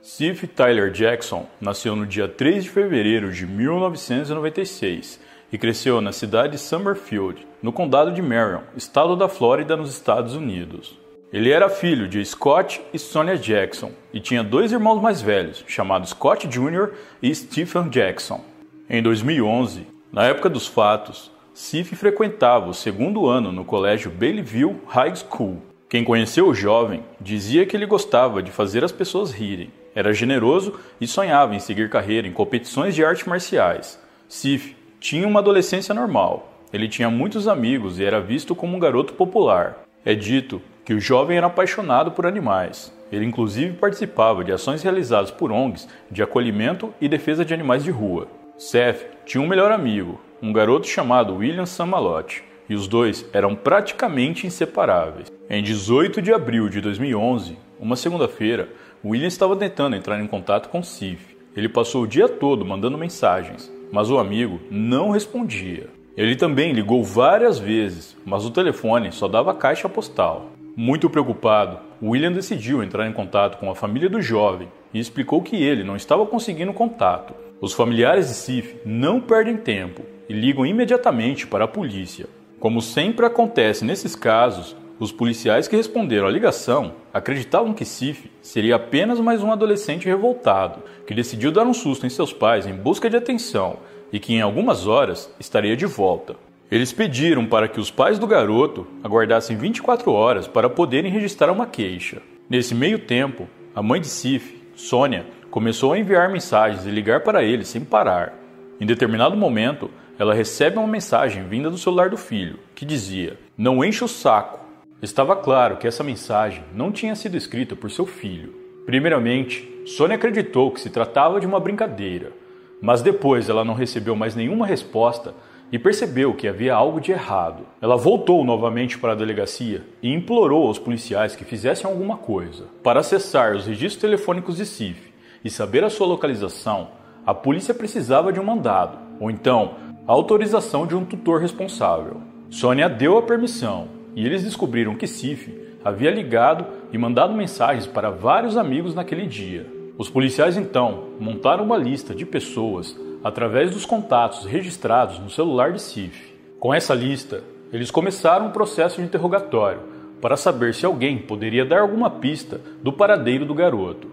Sif Tyler Jackson nasceu no dia 3 de fevereiro de 1996 e cresceu na cidade de Summerfield, no condado de Marion, estado da Flórida, nos Estados Unidos. Ele era filho de Scott e Sonia Jackson e tinha dois irmãos mais velhos, chamados Scott Jr. e Stephen Jackson. Em 2011, na época dos fatos, Sif frequentava o segundo ano no colégio Bellevue High School. Quem conheceu o jovem dizia que ele gostava de fazer as pessoas rirem, era generoso e sonhava em seguir carreira em competições de artes marciais. Sif tinha uma adolescência normal. Ele tinha muitos amigos e era visto como um garoto popular. É dito que o jovem era apaixonado por animais. Ele inclusive participava de ações realizadas por ONGs de acolhimento e defesa de animais de rua. Seth tinha um melhor amigo, um garoto chamado William Samalotte, e os dois eram praticamente inseparáveis. Em 18 de abril de 2011, uma segunda-feira, William estava tentando entrar em contato com Sif. Ele passou o dia todo mandando mensagens, mas o amigo não respondia. Ele também ligou várias vezes, mas o telefone só dava caixa postal. Muito preocupado, William decidiu entrar em contato com a família do jovem e explicou que ele não estava conseguindo contato. Os familiares de Sif não perdem tempo e ligam imediatamente para a polícia. Como sempre acontece nesses casos, os policiais que responderam à ligação acreditavam que Sif seria apenas mais um adolescente revoltado, que decidiu dar um susto em seus pais em busca de atenção e que em algumas horas estaria de volta. Eles pediram para que os pais do garoto aguardassem 24 horas para poderem registrar uma queixa. Nesse meio tempo, a mãe de Sif, Sonia, começou a enviar mensagens e ligar para ele sem parar. Em determinado momento, ela recebe uma mensagem vinda do celular do filho, que dizia: "Não enche o saco". Estava claro que essa mensagem não tinha sido escrita por seu filho. Primeiramente, Sonia acreditou que se tratava de uma brincadeira, mas depois ela não recebeu mais nenhuma resposta e percebeu que havia algo de errado. Ela voltou novamente para a delegacia e implorou aos policiais que fizessem alguma coisa. Para acessar os registros telefônicos de Sif e saber a sua localização, a polícia precisava de um mandado, ou então a autorização de um tutor responsável. Sonia deu a permissão e eles descobriram que Sif havia ligado e mandado mensagens para vários amigos naquele dia. Os policiais então montaram uma lista de pessoas através dos contatos registrados no celular de Sif. Com essa lista, eles começaram um processo de interrogatório para saber se alguém poderia dar alguma pista do paradeiro do garoto.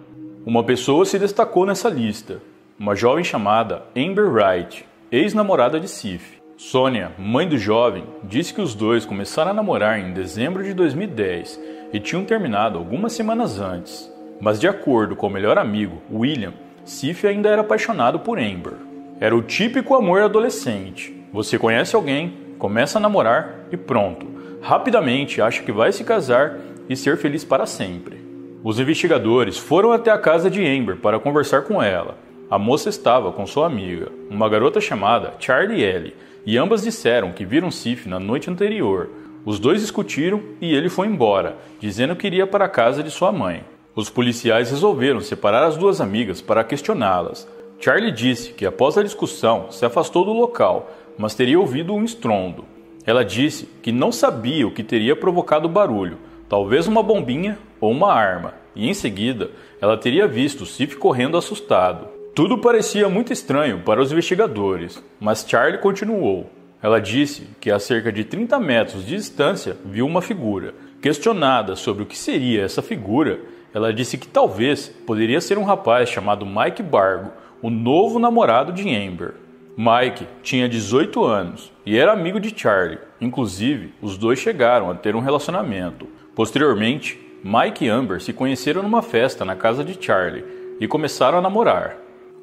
Uma pessoa se destacou nessa lista, uma jovem chamada Amber Wright, ex-namorada de Sif. Sonia, mãe do jovem, disse que os dois começaram a namorar em dezembro de 2010 e tinham terminado algumas semanas antes. Mas de acordo com o melhor amigo, William, Sif ainda era apaixonado por Amber. Era o típico amor adolescente. Você conhece alguém, começa a namorar e pronto. Rapidamente acha que vai se casar e ser feliz para sempre. Os investigadores foram até a casa de Amber para conversar com ela. A moça estava com sua amiga, uma garota chamada Charlie Ellie, e ambas disseram que viram Sif na noite anterior. Os dois discutiram e ele foi embora, dizendo que iria para a casa de sua mãe. Os policiais resolveram separar as duas amigas para questioná-las. Charlie disse que após a discussão se afastou do local, mas teria ouvido um estrondo. Ela disse que não sabia o que teria provocado o barulho, talvez uma bombinha ou uma arma, e em seguida ela teria visto Sif correndo assustado. Tudo parecia muito estranho para os investigadores, mas Charlie continuou. Ela disse que a cerca de 30 metros de distância viu uma figura. Questionada sobre o que seria essa figura, ela disse que talvez poderia ser um rapaz chamado Mike Bargo, o novo namorado de Amber. Mike tinha 18 anos e era amigo de Charlie. Inclusive, os dois chegaram a ter um relacionamento. Posteriormente, Mike e Amber se conheceram numa festa na casa de Charlie e começaram a namorar.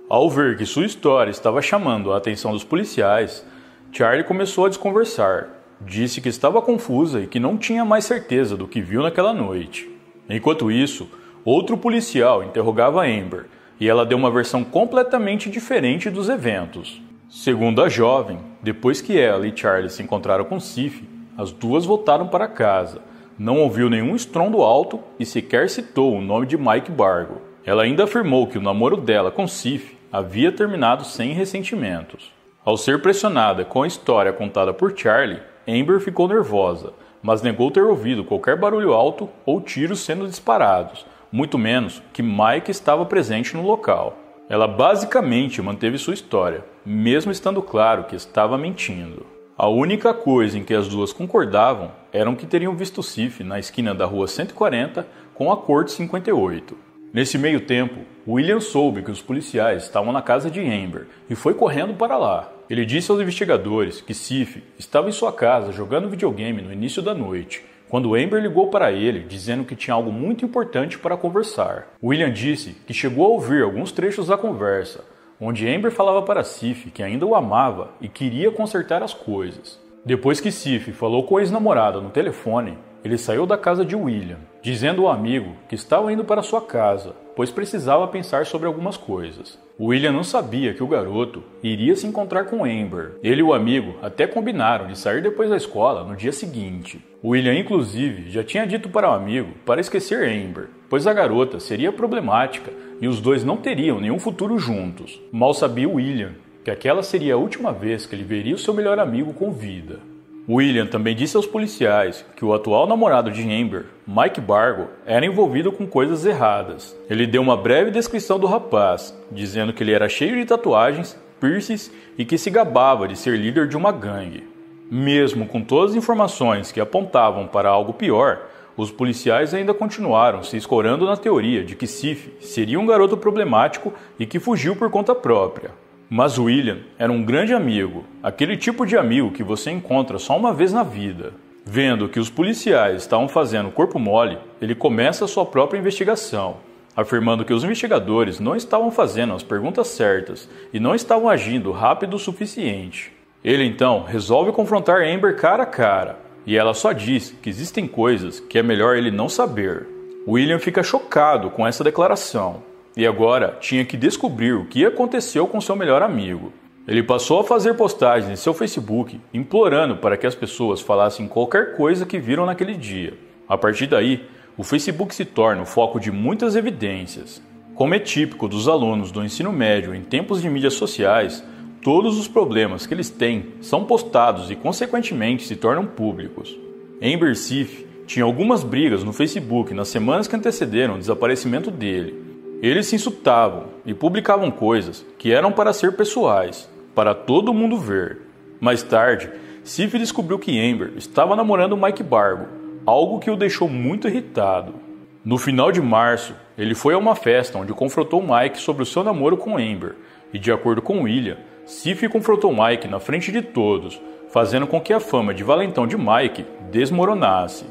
Ao ver que sua história estava chamando a atenção dos policiais, Charlie começou a desconversar. Disse que estava confusa e que não tinha mais certeza do que viu naquela noite. Enquanto isso, outro policial interrogava Amber e ela deu uma versão completamente diferente dos eventos. Segundo a jovem, depois que ela e Charlie se encontraram com Sif, as duas voltaram para casa. Não ouviu nenhum estrondo alto e sequer citou o nome de Mike Bargo. Ela ainda afirmou que o namoro dela com Sif havia terminado sem ressentimentos. Ao ser pressionada com a história contada por Charlie, Amber ficou nervosa, mas negou ter ouvido qualquer barulho alto ou tiros sendo disparados, muito menos que Mike estava presente no local. Ela basicamente manteve sua história, mesmo estando claro que estava mentindo. A única coisa em que as duas concordavam era que teriam visto Sif na esquina da rua 140 com a Corte 58. Nesse meio tempo, William soube que os policiais estavam na casa de Amber e foi correndo para lá. Ele disse aos investigadores que Sif estava em sua casa jogando videogame no início da noite, quando Amber ligou para ele dizendo que tinha algo muito importante para conversar. William disse que chegou a ouvir alguns trechos da conversa, onde Amber falava para Sif que ainda o amava e queria consertar as coisas. Depois que Sif falou com a ex-namorada no telefone, ele saiu da casa de William, dizendo ao amigo que estava indo para sua casa, pois precisava pensar sobre algumas coisas. William não sabia que o garoto iria se encontrar com Amber. Ele e o amigo até combinaram de sair depois da escola no dia seguinte. William, inclusive, já tinha dito para o amigo para esquecer Amber, pois a garota seria problemática e os dois não teriam nenhum futuro juntos. Mal sabia William que aquela seria a última vez que ele veria o seu melhor amigo com vida. William também disse aos policiais que o atual namorado de Amber, Mike Bargo, era envolvido com coisas erradas. Ele deu uma breve descrição do rapaz, dizendo que ele era cheio de tatuagens, piercings e que se gabava de ser líder de uma gangue. Mesmo com todas as informações que apontavam para algo pior, os policiais ainda continuaram se escorando na teoria de que Sif seria um garoto problemático e que fugiu por conta própria. Mas William era um grande amigo, aquele tipo de amigo que você encontra só uma vez na vida. Vendo que os policiais estavam fazendo corpo mole, ele começa a sua própria investigação, afirmando que os investigadores não estavam fazendo as perguntas certas e não estavam agindo rápido o suficiente. Ele então resolve confrontar Amber cara a cara, e ela só diz que existem coisas que é melhor ele não saber. William fica chocado com essa declaração. E agora tinha que descobrir o que aconteceu com seu melhor amigo. Ele passou a fazer postagens em seu Facebook, implorando para que as pessoas falassem qualquer coisa que viram naquele dia. A partir daí, o Facebook se torna o foco de muitas evidências. Como é típico dos alunos do ensino médio em tempos de mídias sociais, todos os problemas que eles têm são postados e, consequentemente, se tornam públicos. Amber e Sif tinham algumas brigas no Facebook nas semanas que antecederam o desaparecimento dele. Eles se insultavam e publicavam coisas que eram para ser pessoais, para todo mundo ver. Mais tarde, Sif descobriu que Amber estava namorando Mike Bargo, algo que o deixou muito irritado. No final de março, ele foi a uma festa onde confrontou Mike sobre o seu namoro com Amber, e de acordo com William, Sif confrontou Mike na frente de todos, fazendo com que a fama de valentão de Mike desmoronasse.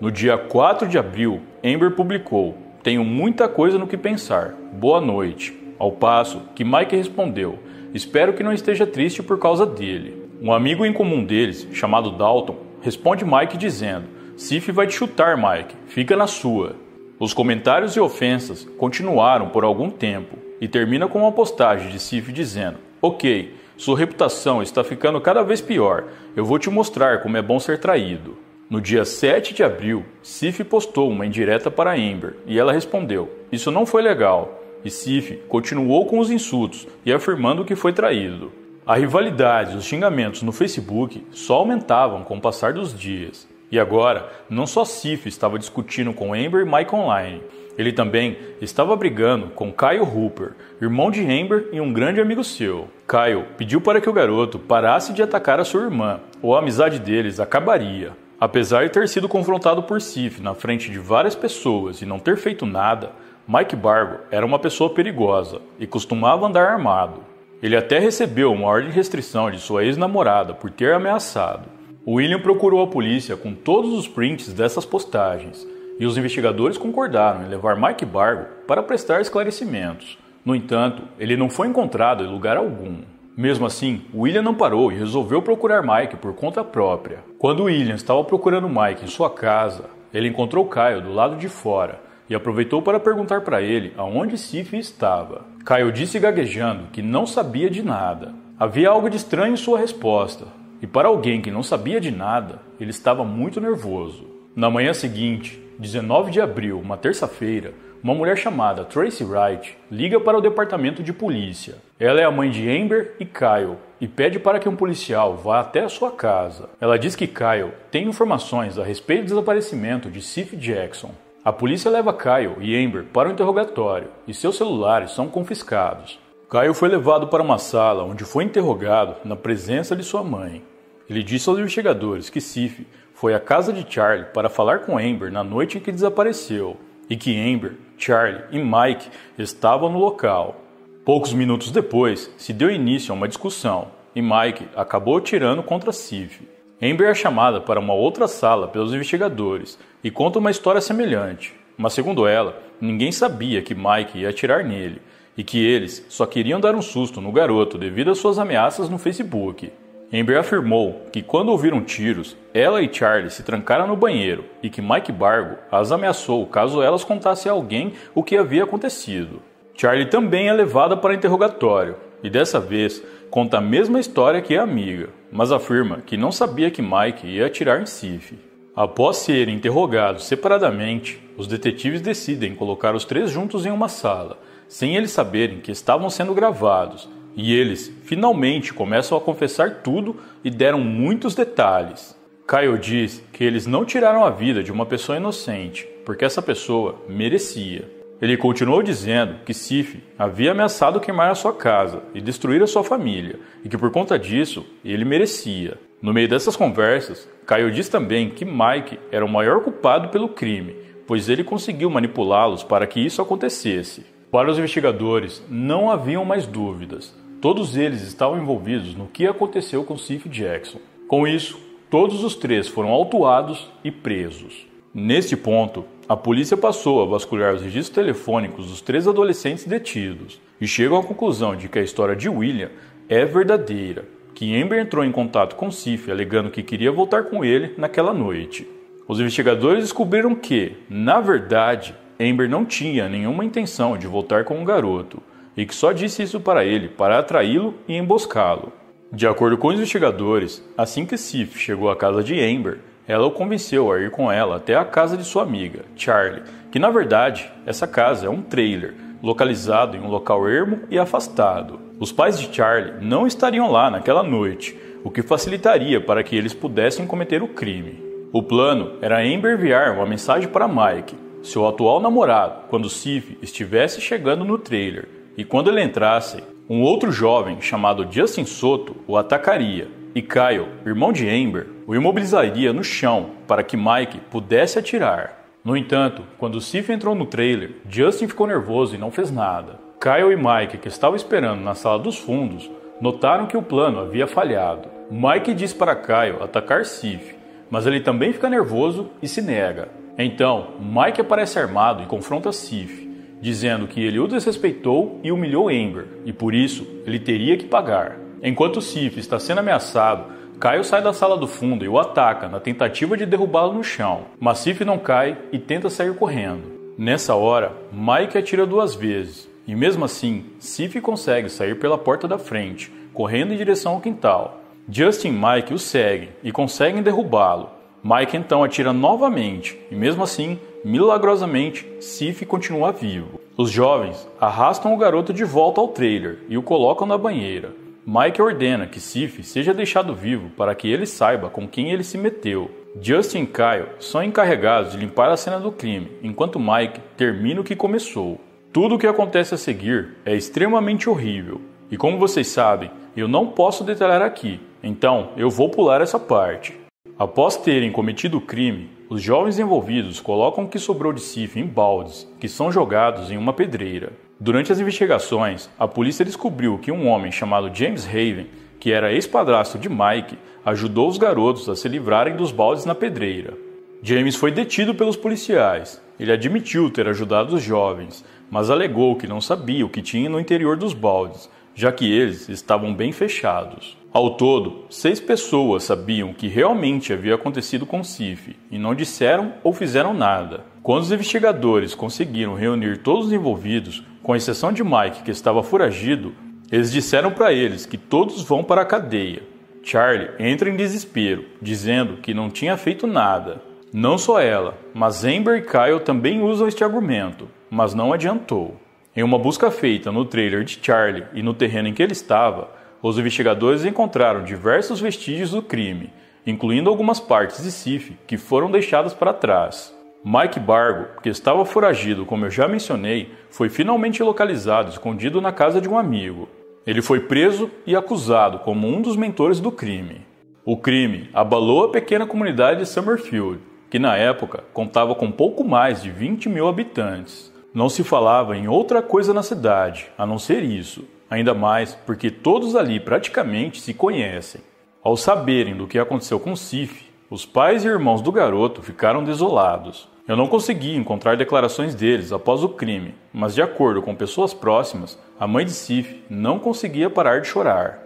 No dia 4 de abril, Amber publicou: "Tenho muita coisa no que pensar. Boa noite." Ao passo que Mike respondeu: "Espero que não esteja triste por causa dele." Um amigo em comum deles, chamado Dalton, responde Mike dizendo: "Sif vai te chutar, Mike. Fica na sua." Os comentários e ofensas continuaram por algum tempo e termina com uma postagem de Sif dizendo: "Ok, sua reputação está ficando cada vez pior. Eu vou te mostrar como é bom ser traído." No dia 7 de abril, Sif postou uma indireta para Amber e ela respondeu: "Isso não foi legal." E Sif continuou com os insultos e afirmando que foi traído. A rivalidade e os xingamentos no Facebook só aumentavam com o passar dos dias. E agora, não só Sif estava discutindo com Amber e Mike online, ele também estava brigando com Kyle Hooper, irmão de Amber e um grande amigo seu. Kyle pediu para que o garoto parasse de atacar a sua irmã, ou a amizade deles acabaria. Apesar de ter sido confrontado por Sif na frente de várias pessoas e não ter feito nada, Mike Bargo era uma pessoa perigosa e costumava andar armado. Ele até recebeu uma ordem de restrição de sua ex-namorada por ter ameaçado. William procurou a polícia com todos os prints dessas postagens e os investigadores concordaram em levar Mike Bargo para prestar esclarecimentos. No entanto, ele não foi encontrado em lugar algum. Mesmo assim, William não parou e resolveu procurar Mike por conta própria. Quando William estava procurando Mike em sua casa, ele encontrou Kyle do lado de fora e aproveitou para perguntar para ele aonde Sif estava. Kyle disse gaguejando que não sabia de nada. Havia algo de estranho em sua resposta, e para alguém que não sabia de nada, ele estava muito nervoso. Na manhã seguinte, 19 de abril, uma terça-feira, uma mulher chamada Tracy Wright liga para o departamento de polícia. Ela é a mãe de Amber e Kyle e pede para que um policial vá até a sua casa. Ela diz que Kyle tem informações a respeito do desaparecimento de Sif Jackson. A polícia leva Kyle e Amber para o interrogatório e seus celulares são confiscados. Kyle foi levado para uma sala onde foi interrogado na presença de sua mãe. Ele disse aos investigadores que Sif foi à casa de Charlie para falar com Amber na noite em que desapareceu e que Amber, Charlie e Mike estavam no local. Poucos minutos depois, se deu início a uma discussão e Mike acabou atirando contra Sif. Amber é chamada para uma outra sala pelos investigadores e conta uma história semelhante, mas segundo ela, ninguém sabia que Mike ia atirar nele e que eles só queriam dar um susto no garoto devido às suas ameaças no Facebook. Amber afirmou que quando ouviram tiros, ela e Charlie se trancaram no banheiro e que Mike Bargo as ameaçou caso elas contassem a alguém o que havia acontecido. Charlie também é levada para interrogatório e dessa vez conta a mesma história que a amiga, mas afirma que não sabia que Mike ia atirar em Sif. Após serem interrogados separadamente, os detetives decidem colocar os três juntos em uma sala, sem eles saberem que estavam sendo gravados, e eles finalmente começam a confessar tudo e deram muitos detalhes. Kyle diz que eles não tiraram a vida de uma pessoa inocente, porque essa pessoa merecia. Ele continuou dizendo que Sif havia ameaçado queimar a sua casa e destruir a sua família, e que por conta disso, ele merecia. No meio dessas conversas, Kyle diz também que Mike era o maior culpado pelo crime, pois ele conseguiu manipulá-los para que isso acontecesse. Para os investigadores, não haviam mais dúvidas. Todos eles estavam envolvidos no que aconteceu com Sif Jackson. Com isso, todos os três foram autuados e presos. Neste ponto, a polícia passou a vasculhar os registros telefônicos dos três adolescentes detidos e chegam à conclusão de que a história de William é verdadeira, que Amber entrou em contato com Sif alegando que queria voltar com ele naquela noite. Os investigadores descobriram que, na verdade, Amber não tinha nenhuma intenção de voltar com o garoto e que só disse isso para ele para atraí-lo e emboscá-lo. De acordo com os investigadores, assim que Sif chegou à casa de Amber, ela o convenceu a ir com ela até a casa de sua amiga, Charlie, que na verdade, essa casa é um trailer, localizado em um local ermo e afastado. Os pais de Charlie não estariam lá naquela noite, o que facilitaria para que eles pudessem cometer o crime. O plano era Amber enviar uma mensagem para Mike, seu atual namorado, quando Sif estivesse chegando no trailer, e quando ele entrasse, um outro jovem chamado Justin Soto o atacaria, e Kyle, irmão de Amber, o imobilizaria no chão para que Mike pudesse atirar. No entanto, quando Sif entrou no trailer, Justin ficou nervoso e não fez nada. Kyle e Mike, que estavam esperando na sala dos fundos, notaram que o plano havia falhado. Mike diz para Kyle atacar Sif, mas ele também fica nervoso e se nega. Então, Mike aparece armado e confronta Sif, dizendo que ele o desrespeitou e humilhou Amber, e por isso ele teria que pagar. Enquanto Sif está sendo ameaçado, Kyle sai da sala do fundo e o ataca na tentativa de derrubá-lo no chão, mas Sif não cai e tenta sair correndo. Nessa hora, Mike atira 2 vezes, e mesmo assim, Sif consegue sair pela porta da frente, correndo em direção ao quintal. Justin e Mike o seguem e conseguem derrubá-lo. Mike então atira novamente, e mesmo assim, milagrosamente, Sif continua vivo. Os jovens arrastam o garoto de volta ao trailer e o colocam na banheira. Mike ordena que Sif seja deixado vivo para que ele saiba com quem ele se meteu. Justin e Kyle são encarregados de limpar a cena do crime, enquanto Mike termina o que começou. Tudo o que acontece a seguir é extremamente horrível, e como vocês sabem, eu não posso detalhar aqui, então eu vou pular essa parte. Após terem cometido o crime, os jovens envolvidos colocam o que sobrou de Sif em baldes, que são jogados em uma pedreira. Durante as investigações, a polícia descobriu que um homem chamado James Haven, que era ex-padrasto de Mike, ajudou os garotos a se livrarem dos baldes na pedreira. James foi detido pelos policiais. Ele admitiu ter ajudado os jovens, mas alegou que não sabia o que tinha no interior dos baldes, já que eles estavam bem fechados. Ao todo, 6 pessoas sabiam o que realmente havia acontecido com Sif e não disseram ou fizeram nada. Quando os investigadores conseguiram reunir todos os envolvidos, com exceção de Mike, que estava foragido, eles disseram para eles que todos vão para a cadeia. Charlie entra em desespero, dizendo que não tinha feito nada. Não só ela, mas Amber e Kyle também usam este argumento, mas não adiantou. Em uma busca feita no trailer de Charlie e no terreno em que ele estava, os investigadores encontraram diversos vestígios do crime, incluindo algumas partes de Sif que foram deixadas para trás. Mike Bargo, que estava foragido, como eu já mencionei, foi finalmente localizado escondido na casa de um amigo. Ele foi preso e acusado como um dos mentores do crime. O crime abalou a pequena comunidade de Summerfield, que na época contava com pouco mais de 20 mil habitantes. Não se falava em outra coisa na cidade, a não ser isso, ainda mais porque todos ali praticamente se conhecem. Ao saberem do que aconteceu com Sif, os pais e irmãos do garoto ficaram desolados. Eu não consegui encontrar declarações deles após o crime, mas de acordo com pessoas próximas, a mãe de Sif não conseguia parar de chorar.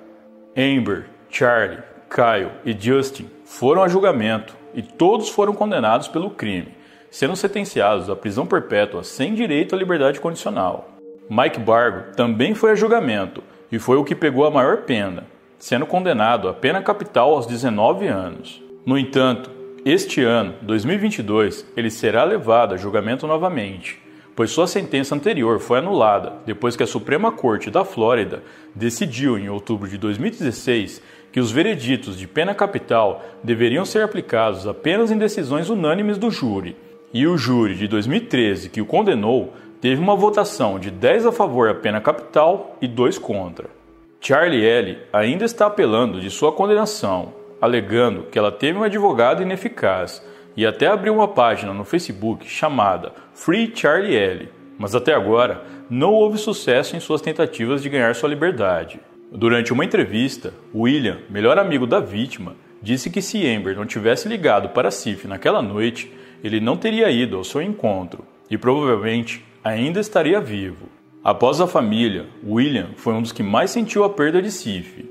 Amber, Charlie, Kyle e Justin foram a julgamento e todos foram condenados pelo crime, sendo sentenciados à prisão perpétua sem direito à liberdade condicional. Mike Bargo também foi a julgamento e foi o que pegou a maior pena, sendo condenado à pena capital aos 19 anos. No entanto, este ano, 2022, ele será levado a julgamento novamente, pois sua sentença anterior foi anulada depois que a Suprema Corte da Flórida decidiu em outubro de 2016 que os vereditos de pena capital deveriam ser aplicados apenas em decisões unânimes do júri, e o júri de 2013 que o condenou teve uma votação de 10 a favor da pena capital e 2 contra. Charlie L. ainda está apelando de sua condenação, alegando que ela teve um advogado ineficaz e até abriu uma página no Facebook chamada Free Charlie L., mas até agora não houve sucesso em suas tentativas de ganhar sua liberdade. Durante uma entrevista, William, melhor amigo da vítima, disse que se Amber não tivesse ligado para Sif naquela noite, ele não teria ido ao seu encontro e provavelmente ainda estaria vivo. Após a família, William foi um dos que mais sentiu a perda de Sif.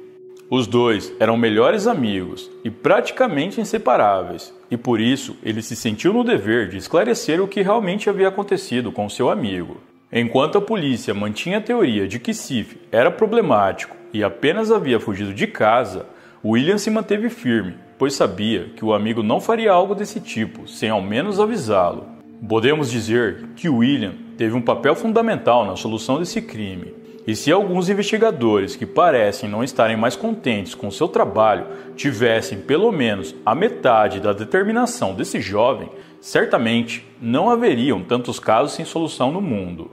Os dois eram melhores amigos e praticamente inseparáveis, e por isso ele se sentiu no dever de esclarecer o que realmente havia acontecido com seu amigo. Enquanto a polícia mantinha a teoria de que Sif era problemático e apenas havia fugido de casa, William se manteve firme, pois sabia que o amigo não faria algo desse tipo sem ao menos avisá-lo. Podemos dizer que William teve um papel fundamental na solução desse crime. E se alguns investigadores que parecem não estarem mais contentes com seu trabalho tivessem pelo menos a metade da determinação desse jovem, certamente não haveriam tantos casos sem solução no mundo.